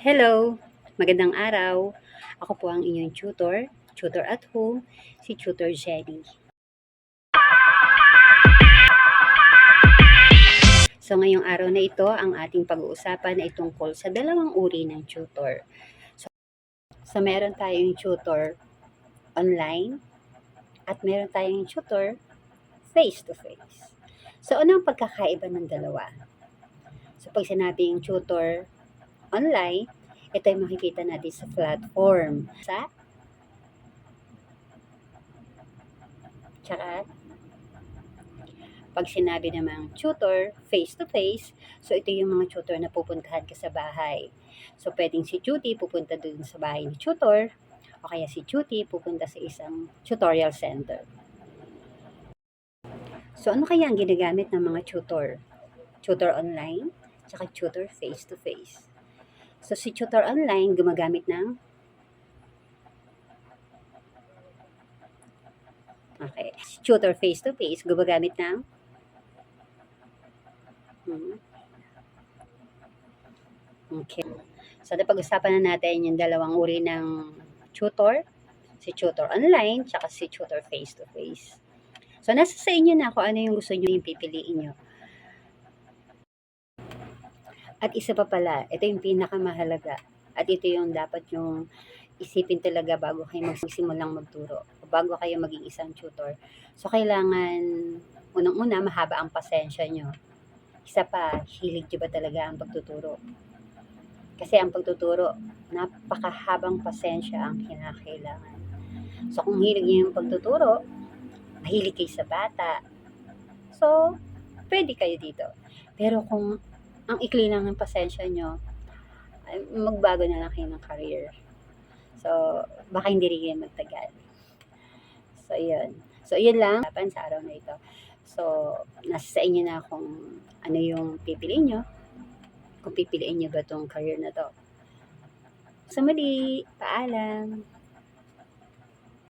Hello! Magandang araw. Ako po ang inyong tutor at home, si Tutor Jenny. So ngayong araw na ito, ang ating pag-uusapan ay tungkol sa dalawang uri ng tutor. So meron tayong tutor online at meron tayong tutor face-to-face. So ano ang pagkakaiba ng dalawa? So pag sinabing tutor online, ito ay makikita natin sa platform. Tsaka, pag sinabi namang tutor, face-to-face, so ito yung mga tutor na pupuntahan ka sa bahay. So, pwedeng si Tuty pupunta dun sa bahay ni tutor, o kaya si Tuty pupunta sa isang tutorial center. So, ano kaya ang ginagamit ng mga tutor? Tutor online, tsaka tutor face-to-face. So, si tutor online gumagamit ng si tutor face-to-face gumagamit ng Okay. So, napag-usapan na natin yung dalawang uri ng tutor, si tutor online, tsaka si tutor face-to-face. So, nasa sa inyo na kung ano yung gusto nyo yung pipiliin nyo. At isa pa pala, ito yung pinakamahalaga. At ito yung dapat yung isipin talaga bago kayo magsimulang magturo. O bago kayo maging isang tutor. So, kailangan, unang-una, mahaba ang pasensya nyo. Isa pa, hilig nyo ba talaga ang pagtuturo? Kasi ang pagtuturo, napakahabang pasensya ang kinakailangan. So, kung hilig niyo yung pagtuturo, mahilig kayo sa bata, so, pwede kayo dito. Pero kung ang ikli lang ng pasensya nyo, ay magbago na lang kayo ng career. So, baka hindi rin kayo magtagal. So, yun. So, yun lang sa araw na ito. So, nasa sa inyo na kung ano yung pipiliin nyo. Kung pipiliin nyo ba itong career na to. So, muli, paalam.